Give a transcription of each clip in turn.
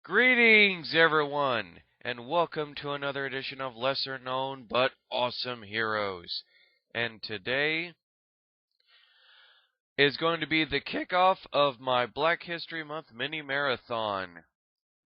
Greetings, everyone, and welcome to another edition of Lesser Known but Awesome Heroes. And today is going to be the kickoff of my Black History Month mini marathon.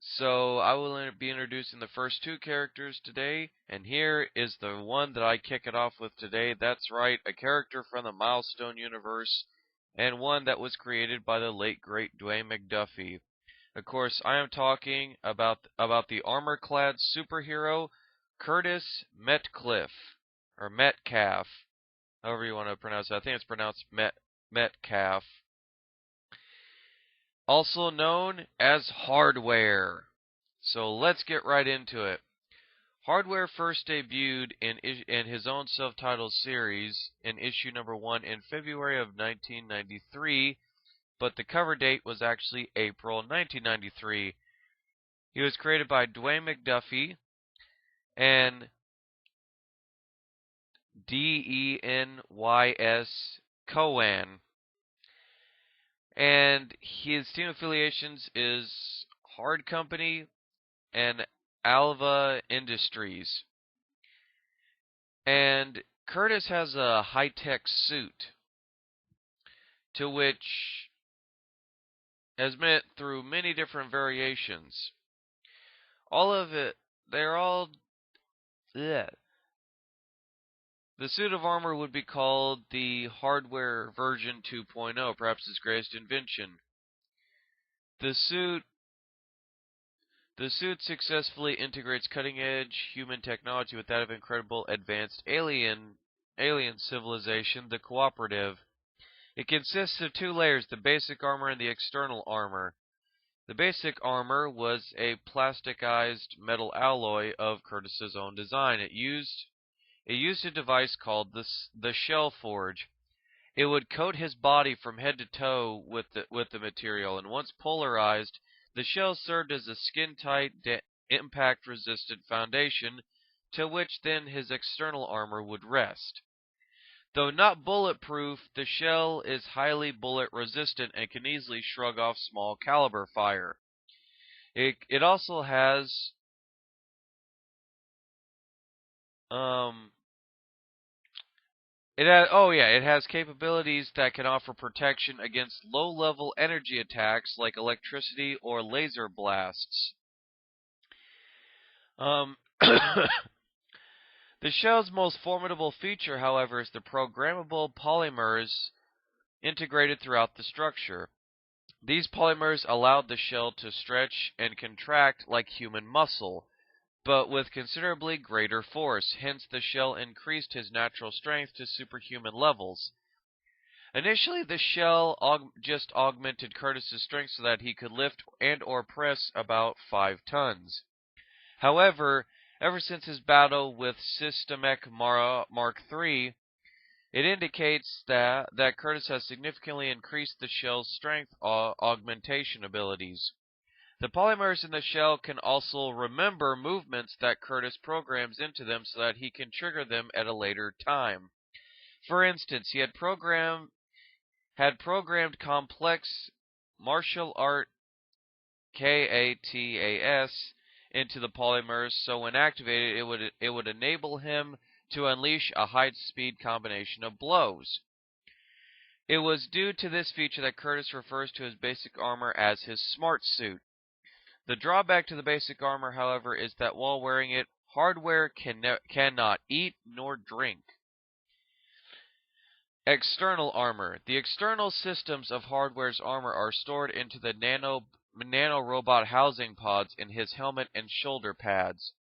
So I will be introducing the first two characters today, and here is the one that I kick it off with today. That's right, a character from the Milestone universe, and one that was created by the late great Dwayne McDuffie. Of course, I am talking about the armor-clad superhero Curtis Metcalf, or Metcalf, however you want to pronounce it. I think it's pronounced Metcalf, also known as Hardware. So let's get right into it. Hardware first debuted in his own self-titled series in issue number 1 in February of 1993, but the cover date was actually April 1993. He was created by Dwayne McDuffie and Denys Cowan. And his team affiliations is Hard Company and Alva Industries. And Curtis has a high-tech suit to which has been through many different variations. All of it, they're all... Ugh. The suit of armor would be called the Hardware version 2.0, perhaps his greatest invention. The suit successfully integrates cutting-edge human technology with that of incredible advanced alien civilization, the Cooperative. It consists of two layers, the basic armor and the external armor. The basic armor was a plasticized metal alloy of Curtis's own design. It used a device called the Shell Forge. It would coat his body from head to toe with the material, and once polarized, the shell served as a skin-tight, impact-resistant foundation to which then his external armor would rest. Though not bulletproof, the shell is highly bullet-resistant and can easily shrug off small caliber fire. It also has it has capabilities that can offer protection against low-level energy attacks like electricity or laser blasts. The shell's most formidable feature, however, is the programmable polymers integrated throughout the structure. These polymers allowed the shell to stretch and contract like human muscle, but with considerably greater force. Hence, the shell increased his natural strength to superhuman levels. Initially, the shell just augmented Curtis's strength so that he could lift and or press about 5 tons. However, ever since his battle with Systemech Mark III, it indicates that Curtis has significantly increased the shell's strength augmentation abilities. The polymers in the shell can also remember movements that Curtis programs into them so that he can trigger them at a later time. For instance, he had programmed complex martial art KATAS into the polymers, so when activated, it would enable him to unleash a high-speed combination of blows. It was due to this feature that Curtis refers to his basic armor as his smart suit. The drawback to the basic armor, however, is that while wearing it, Hardware cannot eat nor drink. External armor. The external systems of Hardware's armor are stored into the nanorobot housing pods in his helmet and shoulder pads.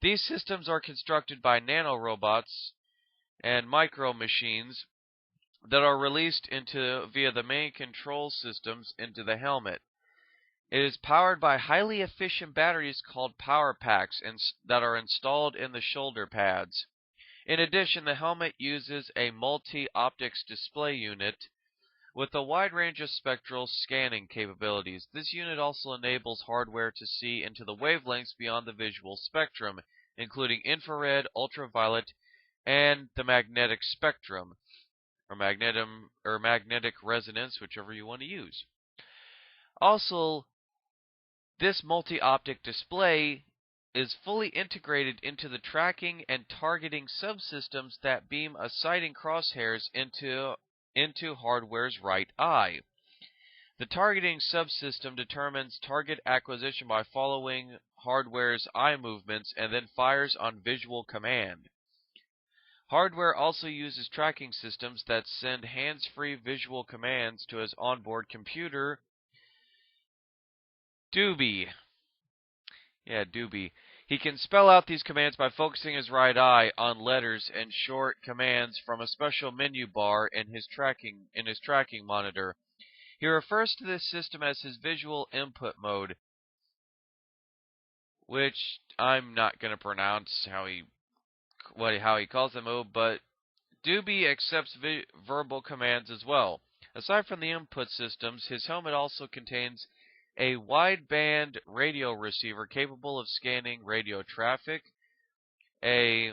These systems are constructed by nanorobots and micro machines that are released via the main control systems into the helmet. It is powered by highly efficient batteries called power packs that are installed in the shoulder pads. In addition, the helmet uses a multi-optics display unit with a wide range of spectral scanning capabilities. This unit also enables Hardware to see into the wavelengths beyond the visual spectrum, including infrared, ultraviolet, and the magnetic spectrum, or magnetic resonance, whichever you want to use. Also, This multi-optic display is fully integrated into the tracking and targeting subsystems that beam a sighting crosshairs into hardware's right eye. The targeting subsystem determines target acquisition by following hardware's eye movements and then fires on visual command. Hardware also uses tracking systems that send hands-free visual commands to his onboard computer, Doobie. Yeah, Doobie. He can spell out these commands by focusing his right eye on letters and short commands from a special menu bar in his tracking monitor. He refers to this system as his visual input mode, which I'm not going to pronounce how he calls the mode, but Doobie accepts verbal commands as well. Aside from the input systems, his helmet also contains a wideband radio receiver capable of scanning radio traffic, a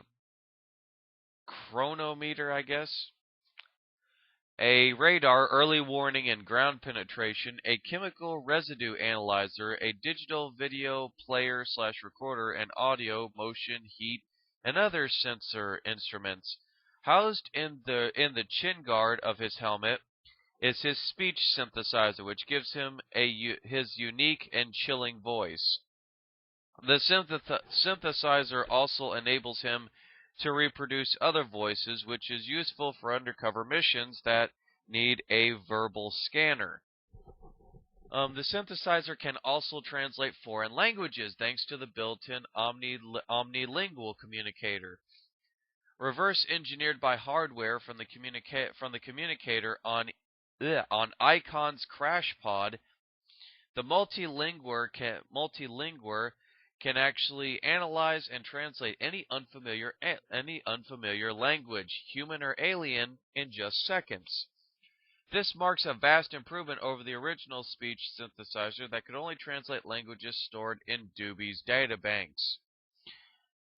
chronometer, I guess, a radar, early warning and ground penetration, a chemical residue analyzer, a digital video player / recorder, and audio, motion, heat, and other sensor instruments. Housed in the chin guard of his helmet is his speech synthesizer, which gives him his unique and chilling voice. The synthesizer also enables him to reproduce other voices, which is useful for undercover missions that need a verbal scanner. The synthesizer can also translate foreign languages thanks to the built-in omnilingual communicator. Reverse engineered by hardware from the communicator on Icon's crash pod, the multilingual can actually analyze and translate any unfamiliar language, human or alien, in just seconds. This marks a vast improvement over the original speech synthesizer that could only translate languages stored in Doobie's databanks.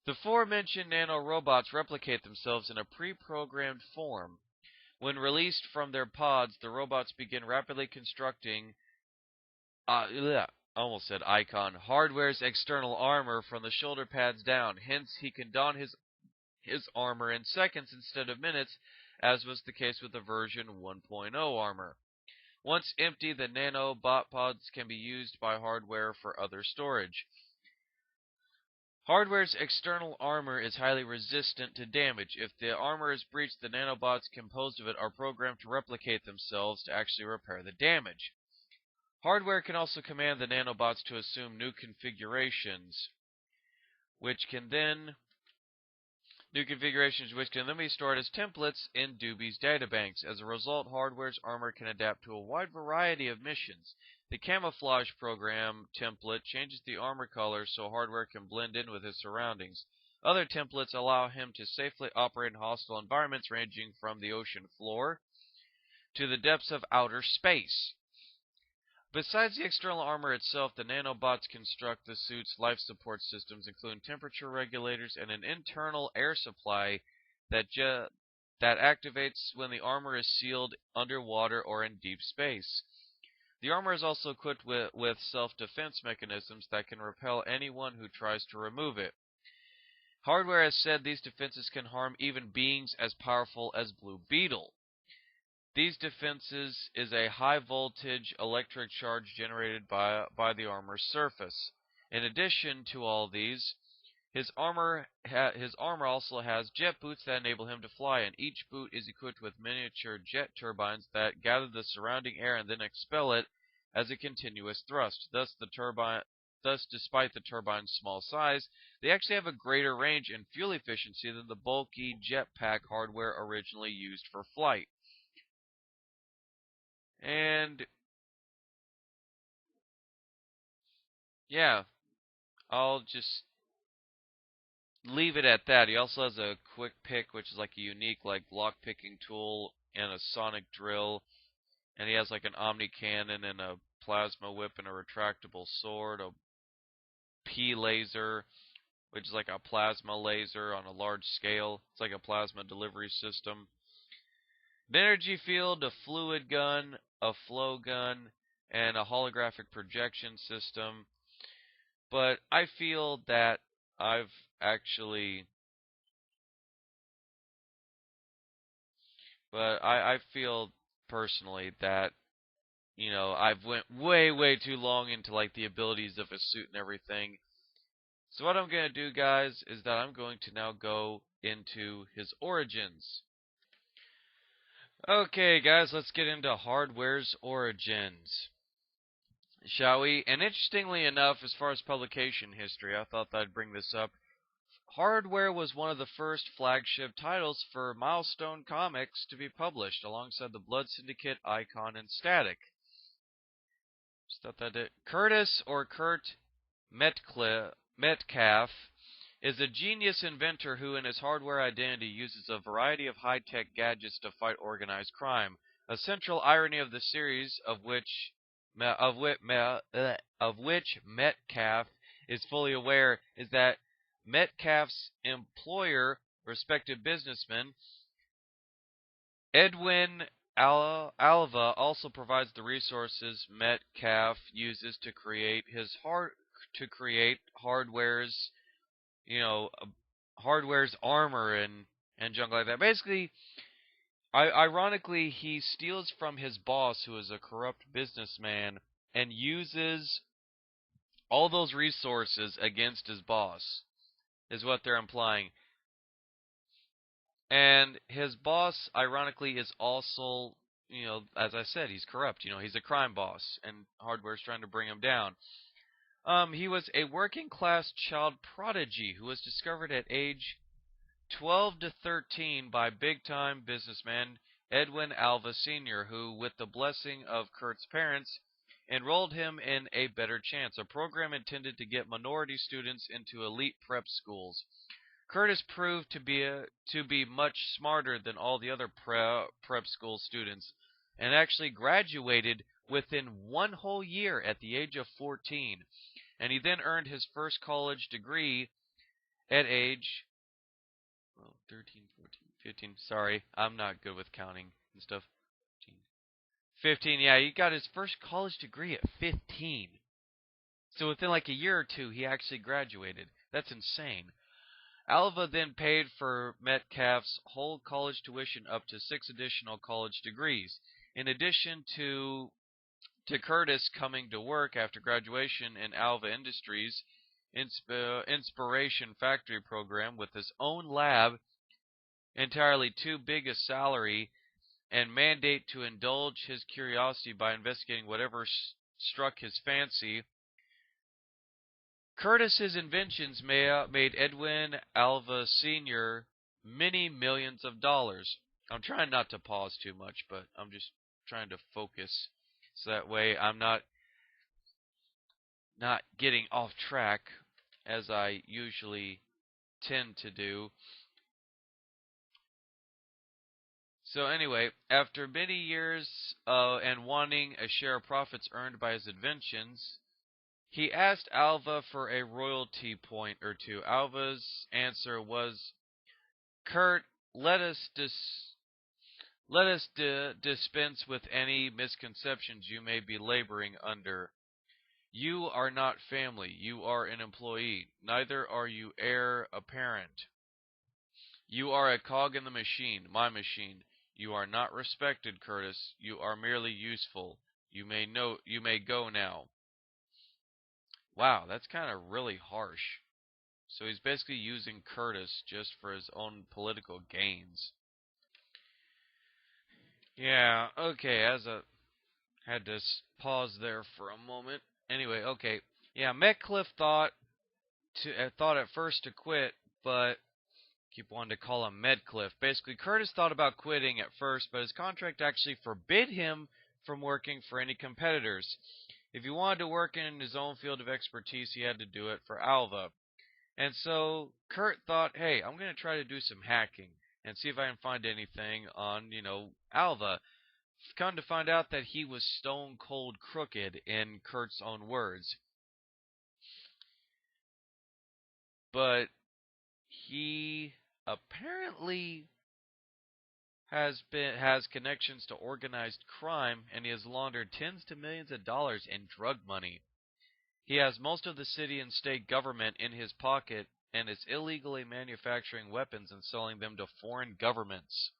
The aforementioned nanorobots replicate themselves in a pre-programmed form. When released from their pods, the robots begin rapidly constructing almost said Icon, hardware's external armor from the shoulder pads down. Hence, he can don his armor in seconds instead of minutes, as was the case with the version 1.0 armor. Once empty, the nanobot pods can be used by hardware for other storage. Hardware's external armor is highly resistant to damage. If the armor is breached, the nanobots composed of it are programmed to replicate themselves to actually repair the damage. Hardware can also command the nanobots to assume new configurations, which can then be stored as templates in Doobie's databanks. As a result, hardware's armor can adapt to a wide variety of missions. The camouflage program template changes the armor color so hardware can blend in with his surroundings. Other templates allow him to safely operate in hostile environments ranging from the ocean floor to the depths of outer space. Besides the external armor itself, the nanobots construct the suit's life support systems, including temperature regulators and an internal air supply that activates when the armor is sealed underwater or in deep space. The armor is also equipped with self-defense mechanisms that can repel anyone who tries to remove it. Hardware has said these defenses can harm even beings as powerful as Blue Beetle. These defenses is a high-voltage electric charge generated by the armor's surface. In addition to all these, his armor also has jet boots that enable him to fly, and each boot is equipped with miniature jet turbines that gather the surrounding air and then expel it as a continuous thrust. Thus, despite the turbine's small size, they actually have a greater range and fuel efficiency than the bulky jetpack hardware originally used for flight. And yeah, I'll just leave it at that. He also has a quick pick, which is like a unique lock picking tool and a sonic drill, and he has like an omni cannon and a plasma whip and a retractable sword, a P laser, which is like a plasma laser on a large scale. It's like a plasma delivery system. An energy field, a fluid gun, a flow gun, and a holographic projection system. But I feel that I've actually, but I feel personally that, I've went way, way too long into like the abilities of a suit and everything. So what I'm going to do, guys, is that I'm going to now go into his origins. Okay, guys, let's get into Hardware's origins, shall we? And interestingly enough, as far as publication history, I thought that I'd bring this up. Hardware was one of the first flagship titles for Milestone Comics to be published, alongside the Blood Syndicate, Icon, and Static. Just thought that it. Curtis, or Kurt Metcalf, is a genius inventor who, in his hardware identity, uses a variety of high-tech gadgets to fight organized crime. A central irony of the series, of which Metcalf is fully aware, is that Metcalf's employer, respected businessman Edwin Alva, also provides the resources Metcalf uses to create hardware's, you know, hardware's armor and junk like that. Basically, ironically, he steals from his boss, who is a corrupt businessman, and uses all those resources against his boss, is what they're implying. And his boss, ironically, is also, as I said, he's corrupt. He's a crime boss, and Hardware's trying to bring him down. He was a working class child prodigy who was discovered at age 12 to 13 by big time businessman Edwin Alva Sr., who, with the blessing of Kurt's parents, enrolled him in A Better Chance, a program intended to get minority students into elite prep schools. Curtis proved to be much smarter than all the other prep school students, and actually graduated within one whole year at the age of 14. And he then earned his first college degree at age 13, 14, 15. Sorry, I'm not good with counting and stuff. 15, yeah, he got his first college degree at 15. So within like a year or two, he actually graduated. That's insane. Alva then paid for Metcalf's whole college tuition up to 6 additional college degrees. In addition to Curtis coming to work after graduation in Alva Industries' Inspiration Factory program with his own lab, entirely too big a salary, and mandate to indulge his curiosity by investigating whatever struck his fancy, Curtis's inventions made Edwin Alva Sr. many millions of dollars. I'm trying not to pause too much, but I'm just trying to focus so that way I'm not getting off track as I usually tend to do. So anyway, after many years and wanting a share of profits earned by his inventions, he asked Alva for a royalty point or two. Alva's answer was, "Kurt, let us dispense with any misconceptions you may be laboring under. You are not family. You are an employee. Neither are you heir apparent. You are a cog in the machine, my machine. You are not respected, Curtis. You are merely useful. You may go now." Wow, that's kind of really harsh. So he's basically using Curtis just for his own political gains. Yeah, okay, had to pause there for a moment. Anyway, okay. Yeah, Metcalf thought at first to quit, but keep wanting to call him Medcliff. Basically, Curtis thought about quitting at first, but his contract actually forbid him from working for any competitors. If he wanted to work in his own field of expertise, he had to do it for Alva. And so Kurt thought, hey, I'm going to try to do some hacking and see if I can find anything on, Alva. Come to find out that he was stone cold crooked, in Kurt's own words. But he apparently has connections to organized crime, and he has laundered tens to millions of dollars in drug money. He has most of the city and state government in his pocket and is illegally manufacturing weapons and selling them to foreign governments.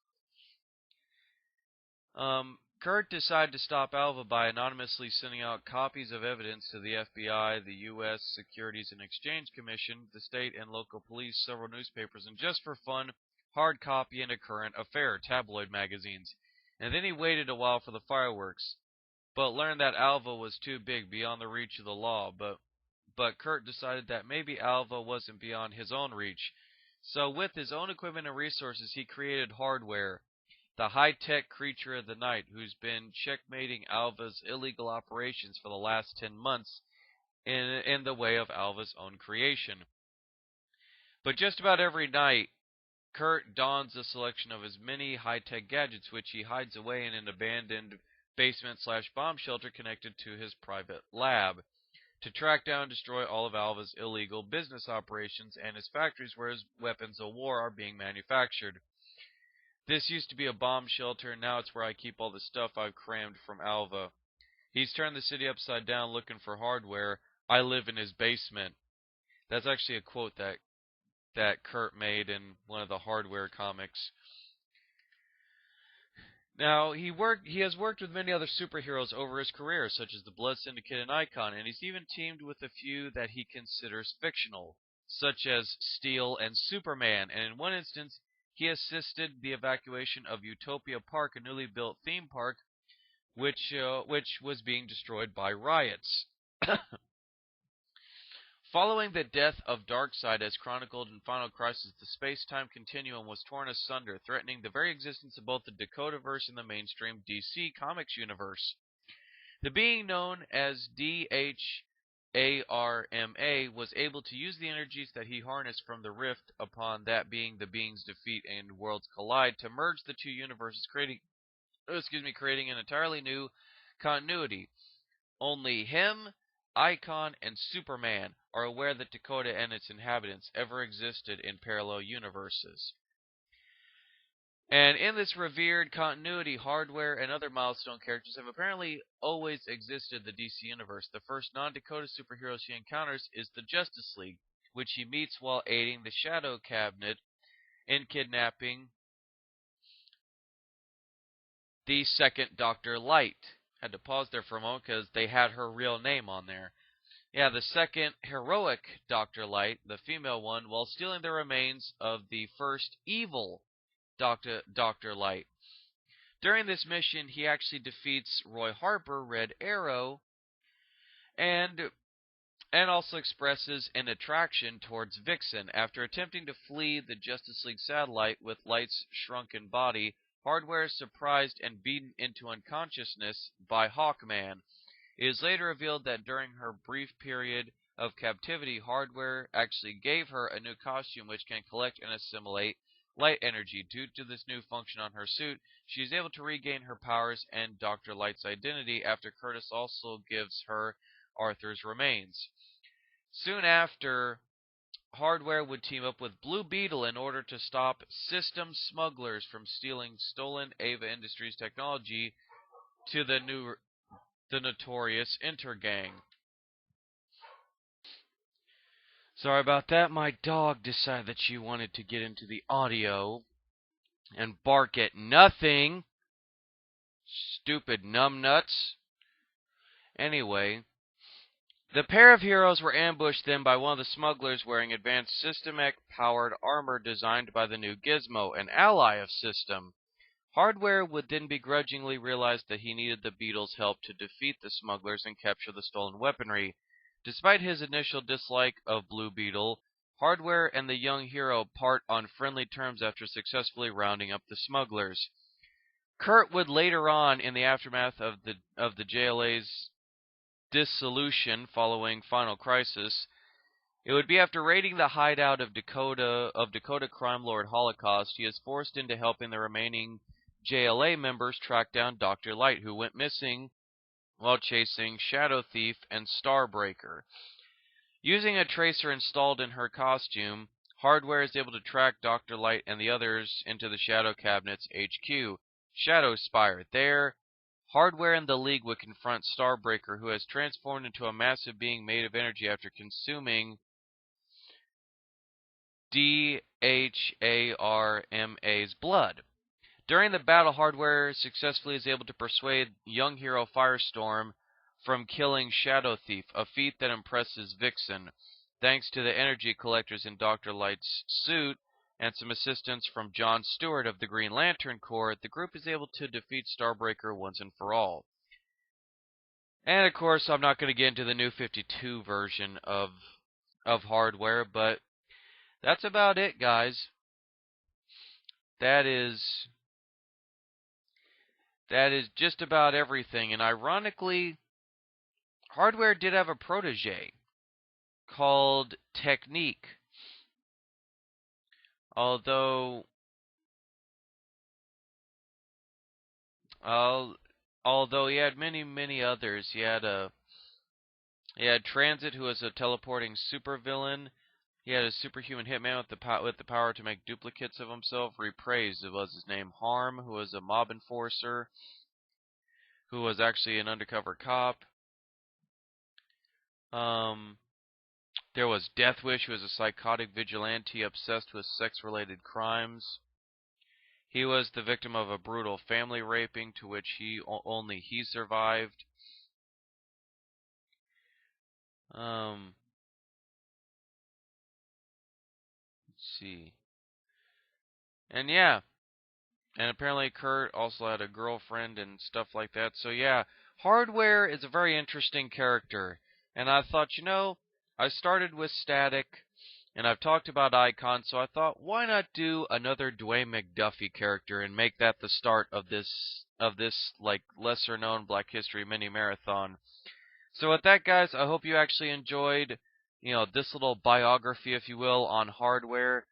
Kurt decided to stop Alva by anonymously sending out copies of evidence to the FBI, the U.S. Securities and Exchange Commission, the state and local police, several newspapers, and just for fun, hard copy into Current Affair tabloid magazines. And then he waited a while for the fireworks, but learned that Alva was too big, beyond the reach of the law. But Kurt decided that maybe Alva wasn't beyond his own reach. So with his own equipment and resources, he created Hardware, the high-tech creature of the night who's been checkmating Alva's illegal operations for the last 10 months in the way of Alva's own creation. But just about every night, Kurt dons a selection of his many high-tech gadgets, which he hides away in an abandoned basement/bomb shelter connected to his private lab, to track down and destroy all of Alva's illegal business operations and his factories where his weapons of war are being manufactured. This used to be a bomb shelter, and now it's where I keep all the stuff I've crammed from Alva. He's turned the city upside down looking for Hardware. I live in his basement. That's actually a quote that Kurt made in one of the Hardware comics. Now, he has worked with many other superheroes over his career, such as the Blood Syndicate and Icon, and he's even teamed with a few that he considers fictional, such as Steel and Superman, and in one instance, he assisted the evacuation of Utopia Park, a newly built theme park, which was being destroyed by riots. Following the death of Darkseid as chronicled in Final Crisis, the space-time continuum was torn asunder, threatening the very existence of both the Dakotaverse and the mainstream DC Comics universe. The being known as DHARMA was able to use the energies that he harnessed from the rift upon that being the being's defeat and worlds collide to merge the two universes, creating an entirely new continuity. Only him, Icon, and Superman are aware that Dakota and its inhabitants ever existed in parallel universes. And in this revered continuity, Hardware and other milestone characters have apparently always existed in the DC universe. The first non-Dakota superheroes he encounters is the Justice League, which he meets while aiding the Shadow Cabinet in kidnapping the second Dr. Light. Had to pause there for a moment because they had her real name on there. Yeah, the second heroic Dr. Light, the female one, while stealing the remains of the first evil Dr. Light. During this mission, he actually defeats Roy Harper, Red Arrow, and also expresses an attraction towards Vixen. After attempting to flee the Justice League satellite with Light's shrunken body, Hardware is surprised and beaten into unconsciousness by Hawkman. It is later revealed that during her brief period of captivity, Hardware actually gave her a new costume which can collect and assimilate light energy. Due to this new function on her suit, she is able to regain her powers and Dr. Light's identity after Curtis also gives her Arthur's remains. Soon after, Hardware would team up with Blue Beetle in order to stop system smugglers from stealing stolen Ava Industries technology to the notorious Intergang. Sorry about that. My dog decided that she wanted to get into the audio and bark at nothing. Stupid numbnuts. Anyway, the pair of heroes were ambushed then by one of the smugglers wearing advanced System X-powered armor designed by the new Gizmo, an ally of System. Hardware would then begrudgingly realize that he needed the Beetle's help to defeat the smugglers and capture the stolen weaponry. Despite his initial dislike of Blue Beetle, Hardware and the young hero part on friendly terms after successfully rounding up the smugglers. Kurt would later on, in the aftermath of the JLA's dissolution following Final Crisis, it would be after raiding the hideout of Dakota crime lord Holocaust, he is forced into helping the remaining JLA members track down Dr. Light, who went missing while chasing Shadow Thief and Starbreaker. Using a tracer installed in her costume, Hardware is able to track Dr. Light and the others into the Shadow Cabinet's HQ, Shadow Spire. There, Hardware and the League would confront Starbreaker, who has transformed into a massive being made of energy after consuming DHARMA's blood. During the battle, Hardware successfully is able to persuade young hero Firestorm from killing Shadow Thief, a feat that impresses Vixen. Thanks to the energy collectors in Dr. Light's suit and some assistance from John Stewart of the Green Lantern Corps, the group is able to defeat Starbreaker once and for all. And of course, I'm not going to get into the New 52 version of Hardware, but that's about it, guys. That is just about everything. And ironically, Hardware did have a protege called Technique. Although he had many others. He had Transit, who was a teleporting supervillain. He had a superhuman hitman with the power to make duplicates of himself. Reprised was his name. Harm, who was a mob enforcer, who was actually an undercover cop. There was Deathwish, who was a psychotic vigilante obsessed with sex-related crimes. He was the victim of a brutal family raping to which only he survived. Let's see. And yeah. And apparently Kurt also had a girlfriend and stuff like that. So yeah, Hardware is a very interesting character. And I thought, I started with Static, and I've talked about Icon, so I thought, why not do another Dwayne McDuffie character and make that the start of this like lesser known Black History mini marathon. So with that, guys, I hope you actually enjoyed, this little biography, if you will, on Hardware.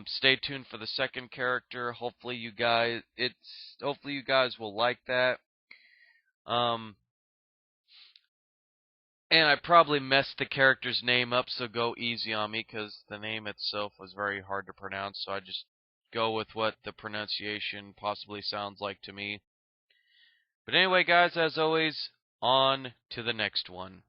Stay tuned for the second character. Hopefully you guys will like that. And I probably messed the character's name up, so go easy on me, because the name itself was very hard to pronounce, so I just go with what the pronunciation possibly sounds like to me. But anyway, guys, as always, on to the next one.